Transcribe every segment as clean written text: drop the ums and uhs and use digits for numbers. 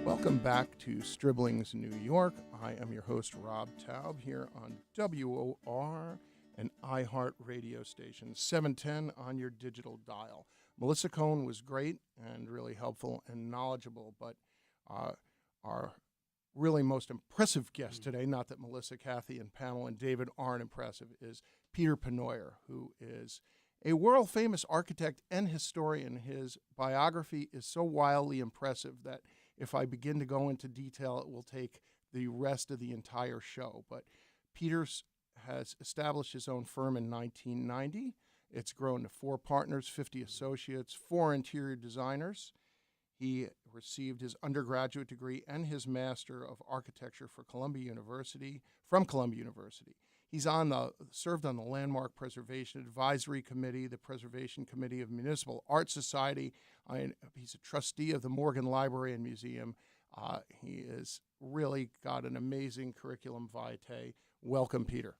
Welcome back to Stribling's New York. I am your host, Rob Taub, here on WOR, an iHeart radio station, 710 on your digital dial. Melissa Cohn was great and really helpful and knowledgeable, but our really most impressive guest today, not that Melissa, Kathy, and Pamela and David aren't impressive, is Peter Pennoyer, who is a world-famous architect and historian. His biography is so wildly impressive that if I begin to go into detail, it will take the rest of the entire show. But Peters has established his own firm in 1990. It's grown to 4 partners, 50 associates, 4 interior designers. He received his undergraduate degree and his Master of Architecture from Columbia University. He's served on the Landmark Preservation Advisory Committee, the Preservation Committee of Municipal Art Society. He's a trustee of the Morgan Library and Museum. He has really got an amazing curriculum vitae. Welcome, Peter.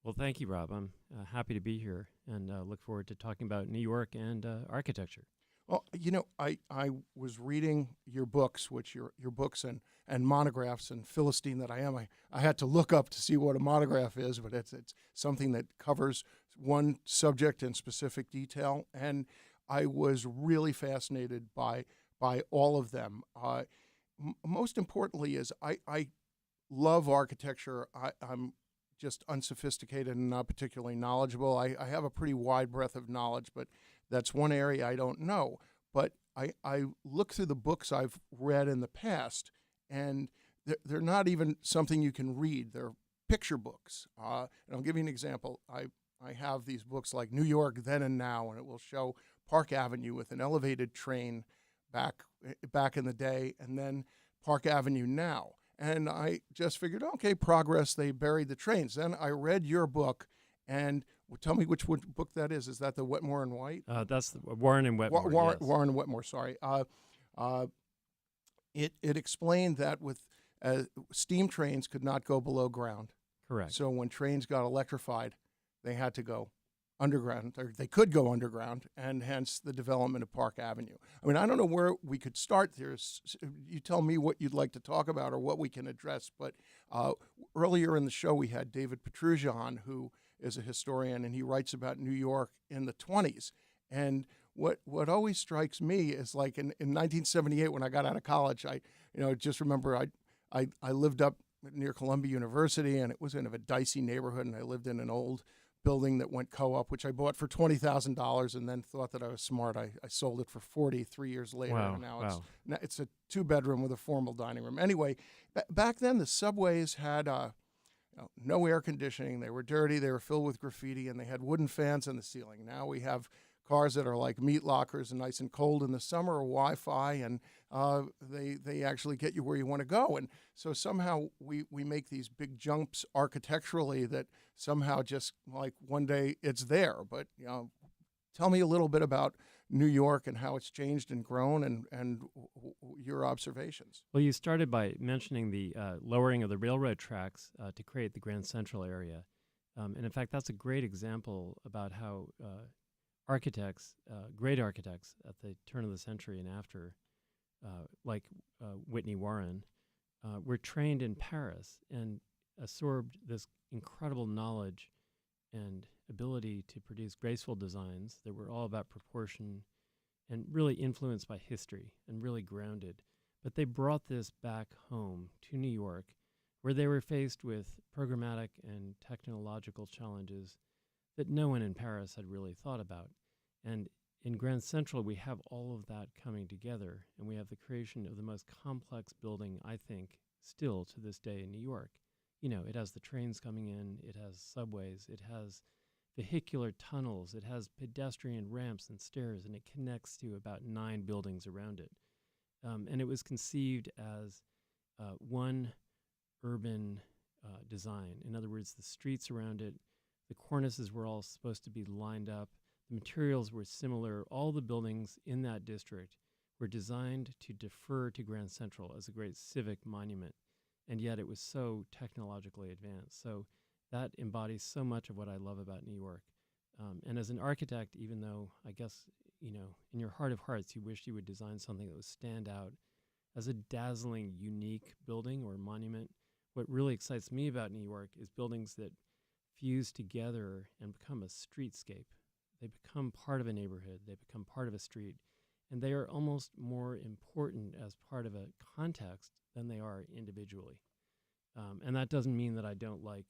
Well, thank you, Rob. I'm happy to be here and look forward to talking about New York and architecture. Well, you know, I was reading your books, which your books and monographs, and Philistine that I am, I had to look up to see what a monograph is, but it's something that covers one subject in specific detail, and I was really fascinated by all of them. Most importantly is I love architecture. I'm just unsophisticated and not particularly knowledgeable. I have a pretty wide breadth of knowledge, but that's one area I don't know. But I look through the books I've read in the past, and they're not even something you can read. They're picture books. And I'll give you an example. I have these books like New York Then and Now, and it will show Park Avenue with an elevated train back in the day, and then Park Avenue now. And I just figured, okay, progress, they buried the trains. Then I read your book, and tell me which book that is. Is that the Wetmore and White? That's Warren and Wetmore. Warren, yes. Warren and Wetmore, sorry. It explained that with steam trains could not go below ground. Correct. So when trains got electrified, they had to go underground, or they could go underground, and hence the development of Park Avenue. I mean, I don't know where we could start there. You tell me what you'd like to talk about or what we can address. But earlier in the show, we had David Petruzza on, who is a historian, and he writes about New York in the 1920s. And what always strikes me is, like in 1978, when I got out of college, I just remember I lived up near Columbia University, and it was in a dicey neighborhood, and I lived in an old building that went co-op, which I bought for $20,000, and then thought that I was smart. I sold it for $40 3 years later. Wow, and now wow. it's a 2-bedroom with a formal dining room. Anyway, back then the subways had no air conditioning. They were dirty. They were filled with graffiti, and they had wooden fans in the ceiling. Now we have cars that are like meat lockers and nice and cold in the summer, or Wi-Fi, and they actually get you where you want to go. And so somehow we make these big jumps architecturally that somehow just like one day it's there. But tell me a little bit about New York and how it's changed and grown, and your observations. Well, you started by mentioning the lowering of the railroad tracks to create the Grand Central area. And in fact, that's a great example about how architects, great architects at the turn of the century and after, like Whitney Warren, were trained in Paris and absorbed this incredible knowledge and ability to produce graceful designs that were all about proportion and really influenced by history and really grounded. But they brought this back home to New York, where they were faced with programmatic and technological challenges that no one in Paris had really thought about. And in Grand Central, we have all of that coming together, and we have the creation of the most complex building, I think, still to this day in New York. You know, it has the trains coming in, it has subways, it has vehicular tunnels, it has pedestrian ramps and stairs, and it connects to about 9 buildings around it. And it was conceived as one urban design. In other words, the streets around it, the cornices were all supposed to be lined up. The materials were similar. All the buildings in that district were designed to defer to Grand Central as a great civic monument, and yet it was so technologically advanced. So that embodies so much of what I love about New York. And as an architect, even though I guess, you know, in your heart of hearts, you wish you would design something that would stand out as a dazzling, unique building or monument. What really excites me about New York is buildings that fuse together and become a streetscape. They become part of a neighborhood, they become part of a street, and they are almost more important as part of a context than they are individually. And that doesn't mean that I don't like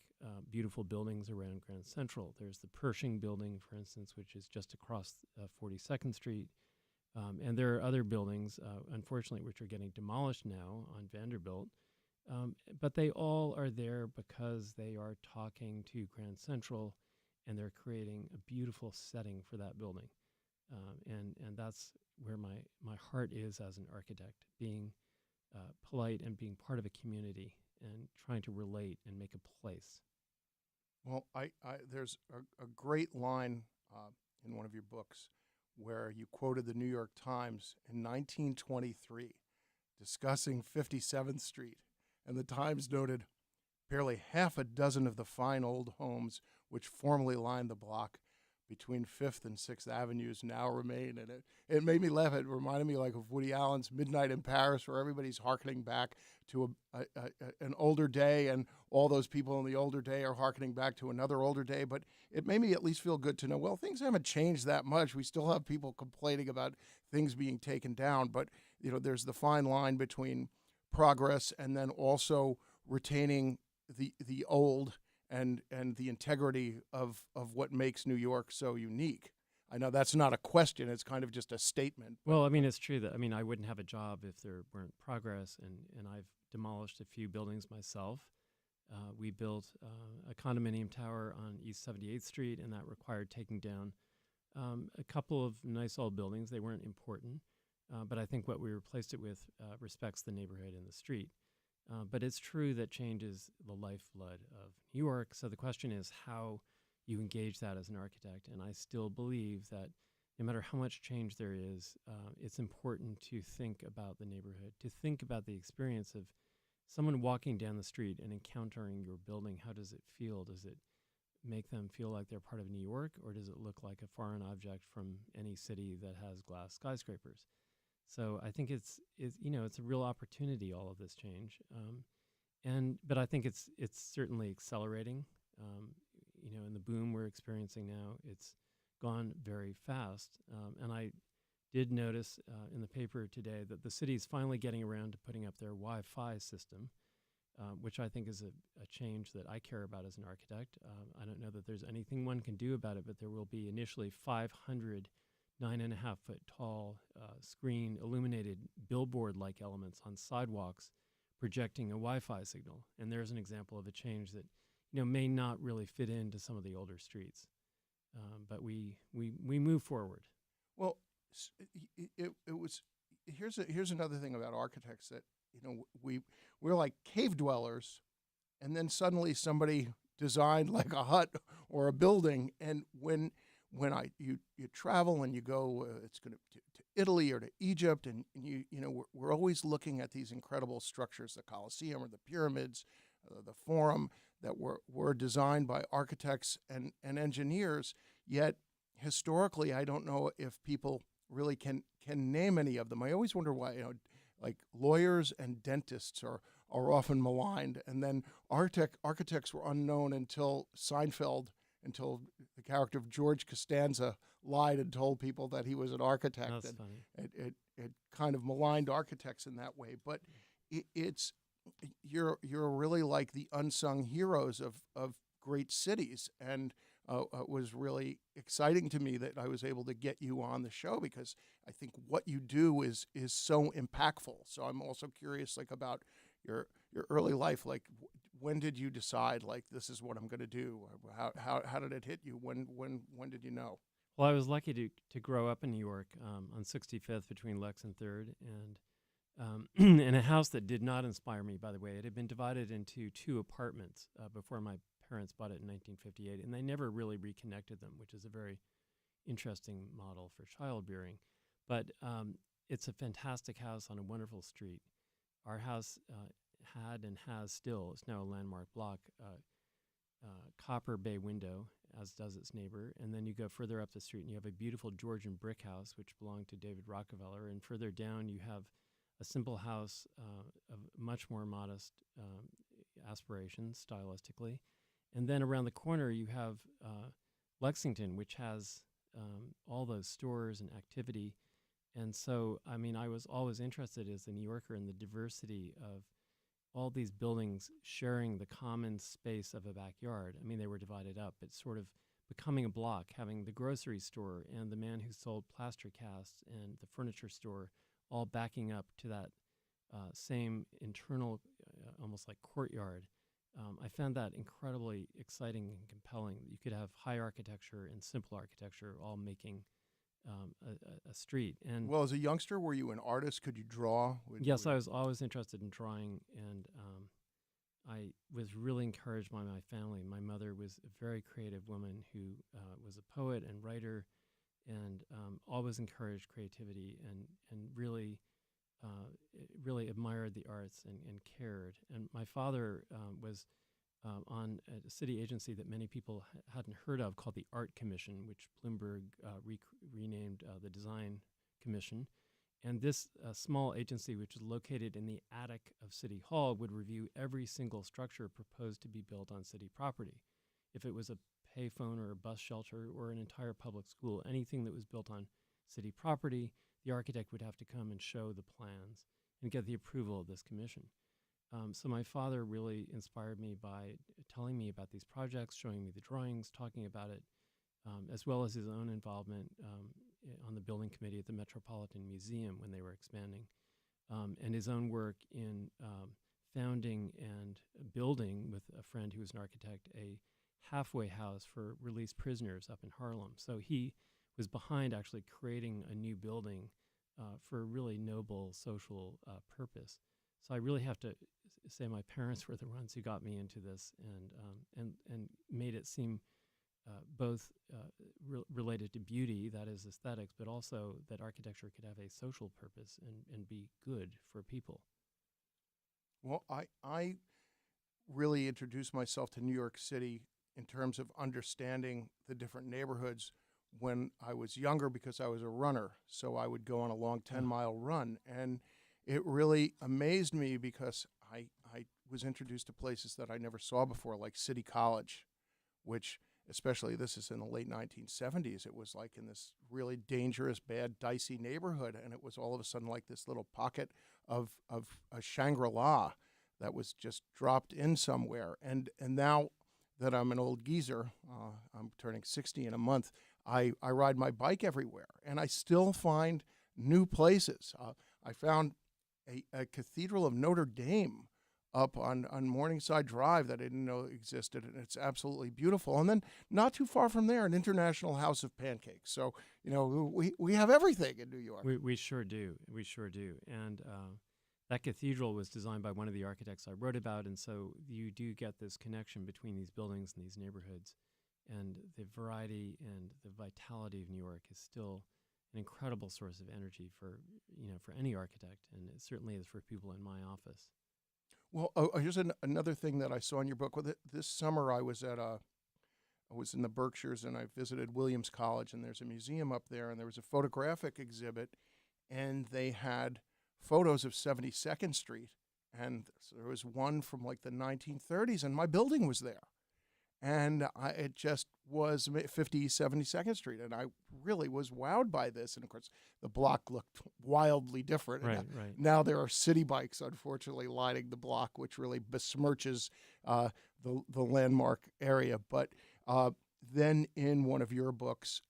beautiful buildings around Grand Central. There's the Pershing building, for instance, which is just across 42nd Street. And there are other buildings, unfortunately, which are getting demolished now on Vanderbilt. But they all are there because they are talking to Grand Central, and they're creating a beautiful setting for that building. And that's where my heart is as an architect, being polite and being part of a community and trying to relate and make a place. Well, there's a great line in one of your books where you quoted the New York Times in 1923 discussing 57th Street, and the Times noted barely half a dozen of the fine old homes which formerly lined the block between 5th and 6th Avenues now remain. And it made me laugh. It reminded me like of Woody Allen's Midnight in Paris, where everybody's hearkening back to an older day, and all those people in the older day are hearkening back to another older day. But it made me at least feel good to know, well, things haven't changed that much. We still have people complaining about things being taken down, but there's the fine line between progress and then also retaining the old and the integrity of what makes New York so unique. I know that's not a question, it's kind of just a statement. Well, I mean, it's true that, I wouldn't have a job if there weren't progress, and I've demolished a few buildings myself. We built a condominium tower on East 78th Street, and that required taking down a couple of nice old buildings. They weren't important, but I think what we replaced it with respects the neighborhood and the street. But it's true that change is the lifeblood of New York. So the question is how you engage that as an architect. And I still believe that no matter how much change there is, it's important to think about the neighborhood, to think about the experience of someone walking down the street and encountering your building. How does it feel? Does it make them feel like they're part of New York, or does it look like a foreign object from any city that has glass skyscrapers? So I think it's a real opportunity, all of this change, but I think it's certainly accelerating. In the boom we're experiencing now, it's gone very fast. And I did notice in the paper today that the city is finally getting around to putting up their Wi-Fi system, which I think is a change that I care about as an architect. I don't know that there's anything one can do about it, but there will be initially 500 9.5-foot tall screen illuminated billboard-like elements on sidewalks projecting a Wi-Fi signal. And there's an example of a change that may not really fit into some of the older streets, but we move forward. Well, it was here's another thing about architects that we're like cave dwellers, and then suddenly somebody designed like a hut or a building, and when you travel and you go, it's going to Italy or to Egypt, and we're always looking at these incredible structures, the Colosseum or the pyramids, the Forum, that were designed by architects and engineers. Yet historically, I don't know if people really can name any of them. I always wonder why, like lawyers and dentists are often maligned, and then architects were unknown until Seinfeld. Until the character of George Costanza lied and told people that he was an architect. That's funny. It kind of maligned architects in that way. But you're really like the unsung heroes of great cities, and it was really exciting to me that I was able to get you on the show, because I think what you do is so impactful. So I'm also curious, like, about your early life, like. When did you decide, like, this is what I'm going to do? How did it hit you? When did you know? Well, I was lucky to grow up in New York on 65th between Lex and 3rd, and in a house that did not inspire me, by the way. It had been divided into 2 apartments before my parents bought it in 1958, and they never really reconnected them, which is a very interesting model for child bearing. But it's a fantastic house on a wonderful street. Our house had and has still, it's now a landmark block, copper bay window, as does its neighbor. And then you go further up the street and you have a beautiful Georgian brick house, which belonged to David Rockefeller. And further down you have a simple house of much more modest aspirations stylistically. And then around the corner, you have Lexington, which has all those stores and activity. And so, I mean, I was always interested as a New Yorker in the diversity of all these buildings sharing the common space of a backyard. I mean, they were divided up, but sort of becoming a block, having the grocery store and the man who sold plaster casts and the furniture store all backing up to that same internal, almost like courtyard. I found that incredibly exciting and compelling. You could have high architecture and simple architecture all making a street. And Well, as a youngster, were you an artist? Could you draw? yes, I was always interested in drawing, and I was really encouraged by my family. My mother was a very creative woman who was a poet and writer, and always encouraged creativity and really really admired the arts and cared. And my father was on a city agency that many people hadn't heard of called the Art Commission, which Bloomberg renamed the Design Commission. And this small agency, which is located in the attic of City Hall, would review every single structure proposed to be built on city property. If it was a payphone or a bus shelter or an entire public school, anything that was built on city property, the architect would have to come and show the plans and get the approval of this commission. So my father really inspired me by telling me about these projects, showing me the drawings, talking about it, as well as his own involvement on the building committee at the Metropolitan Museum when they were expanding, and his own work in founding and building with a friend who was an architect a halfway house for released prisoners up in Harlem. So he was behind actually creating a new building for a really noble social purpose. So I really have to say my parents were the ones who got me into this and made it seem both related to beauty, that is aesthetics, but also that architecture could have a social purpose and be good for people. Well, I really introduced myself to New York City in terms of understanding the different neighborhoods when I was younger because I was a runner. So I would go on a long 10-mile run. And it really amazed me because I was introduced to places that I never saw before, like City College, which, especially this is in the late 1970s, it was like in this really dangerous, bad, dicey neighborhood. And it was all of a sudden like this little pocket of a Shangri-La that was just dropped in somewhere. And now that I'm an old geezer, I'm turning 60 in a month, I ride my bike everywhere, and I still find new places. I found a Cathedral of Notre Dame up on Morningside Drive that I didn't know existed, and it's absolutely beautiful. And then not too far from there, an International House of Pancakes. So, you know, we have everything in New York. We sure do. We sure do. And that cathedral was designed by one of the architects I wrote about, and so you do get this connection between these buildings and these neighborhoods. And the variety and the vitality of New York is still an incredible source of energy for any architect, and it certainly is for people in my office. Well, here's another thing that I saw in your book. Well, this summer I was in the Berkshires, and I visited Williams College, and there's a museum up there, and there was a photographic exhibit, and they had photos of 72nd Street, and so there was one from like the 1930s, and my building was there. And it just was 72nd Street, and I really was wowed by this. And, of course, the block looked wildly different. Right, and right. Now there are city bikes, unfortunately, lining the block, which really besmirches the landmark area. But then in one of your books,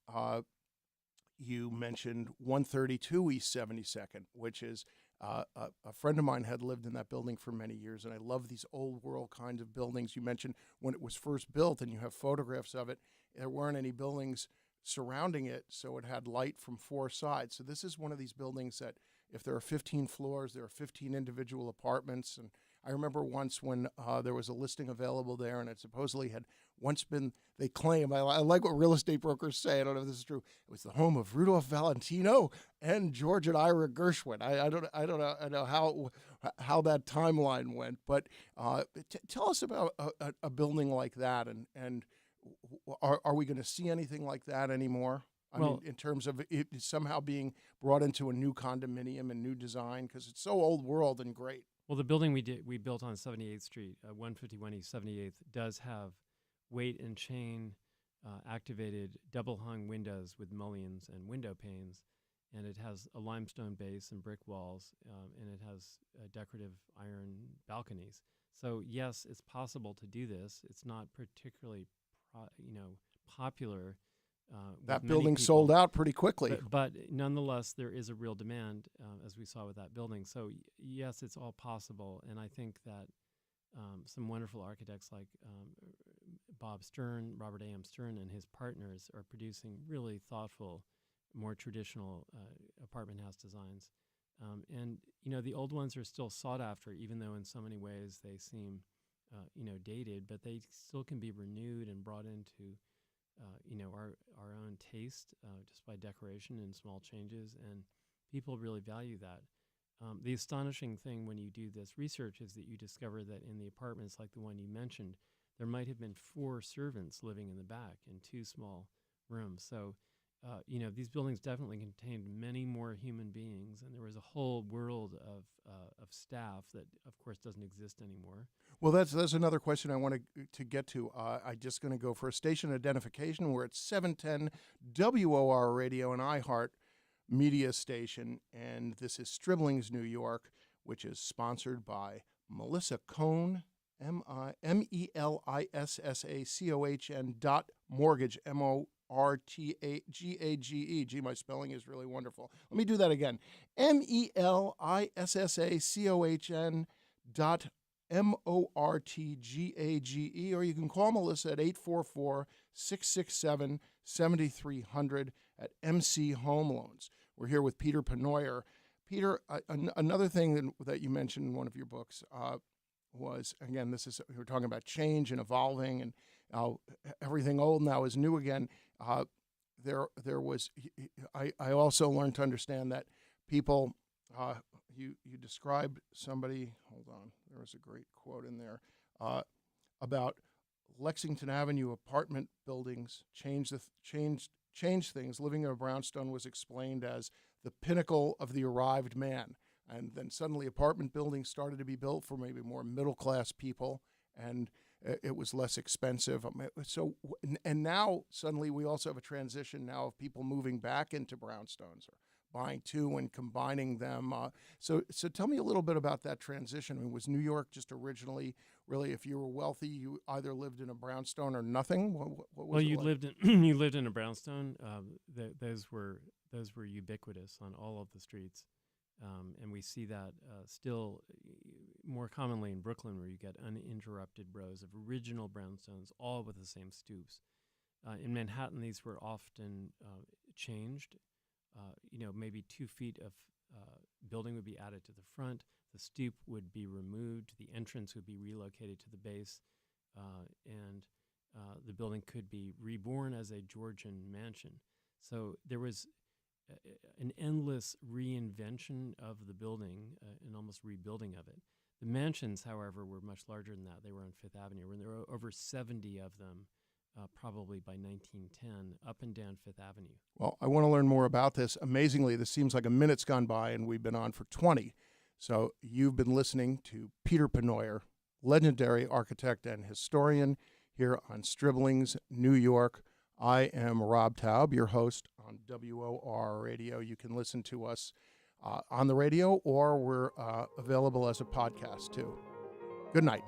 you mentioned 132 East 72nd, which is a friend of mine had lived in that building for many years, and I love these old world kinds of buildings. You mentioned when it was first built, and you have photographs of it. There weren't any buildings surrounding it, so it had light from four sides. So this is one of these buildings that if there are 15 floors, there are 15 individual apartments. And I remember once when there was a listing available there, and it supposedly had once been, they claim, I like what real estate brokers say, I don't know if this is true, it was the home of Rudolph Valentino and George and Ira Gershwin. I don't know how that timeline went, but tell us about a building like that, and are we going to see anything like that anymore? I mean, in terms of it somehow being brought into a new condominium and new design, because it's so old world and great. Well, the building we built on 78th Street, 151 East 78th, does have weight and chain activated double hung windows with mullions and window panes, and it has a limestone base and brick walls, and it has decorative iron balconies. So yes, it's possible to do this. It's not particularly, popular. That building sold out pretty quickly. But nonetheless, there is a real demand, as we saw with that building. So yes, it's all possible, and I think that some wonderful architects like Robert A.M. Stern, and his partners are producing really thoughtful, more traditional apartment house designs. And the old ones are still sought after, even though in so many ways they seem, dated, but they still can be renewed and brought into our own taste just by decoration and small changes, and people really value that. The astonishing thing when you do this research is that you discover that in the apartments like the one you mentioned, there might have been 4 servants living in the back in 2 small rooms. So, these buildings definitely contained many more human beings, and there was a whole world of staff that, of course, doesn't exist anymore. Well, that's another question I wanted to get to. I'm just going to go for a station identification. We're at 710 WOR Radio, an iHeart media station, and this is Stribling's New York, which is sponsored by Melissa Cohn, MELISSACOHN.mortgage, MORTGAGE. Gee, my spelling is really wonderful. Let me do that again. MELISSACOHN.MORTGAGE, or you can call Melissa at 844-667-7300 at MC Home Loans. We're here with Peter Pennoyer. Peter, another thing that you mentioned in one of your books was, again, we were talking about change and evolving, and everything old now is new again. I also learned to understand that people, you described somebody, hold on, there was a great quote in there, about Lexington Avenue apartment buildings change things. Living in a brownstone was explained as the pinnacle of the arrived man. And then suddenly apartment buildings started to be built for maybe more middle-class people, and it was less expensive. So, and now suddenly we also have a transition now of people moving back into brownstones, or buying 2 and combining them. So tell me a little bit about that transition. I mean, was New York just originally really, if you were wealthy, you either lived in a brownstone or nothing? What was it like? You lived in a brownstone. Those were ubiquitous on all of the streets. And we see that still more commonly in Brooklyn, where you get uninterrupted rows of original brownstones, all with the same stoops. In Manhattan, these were often changed. Maybe 2 feet of building would be added to the front. The stoop would be removed. The entrance would be relocated to the base. And the building could be reborn as a Georgian mansion. So there was an endless reinvention of the building and almost rebuilding of it. The mansions, however, were much larger than that. They were on Fifth Avenue, and there were over 70 of them, probably by 1910, up and down Fifth Avenue. Well, I want to learn more about this. Amazingly, this seems like a minute's gone by, and we've been on for 20. So you've been listening to Peter Pennoyer, legendary architect and historian, here on Stribling's New York. I am Rob Taub, your host on WOR Radio. You can listen to us on the radio, or we're available as a podcast too. Good night.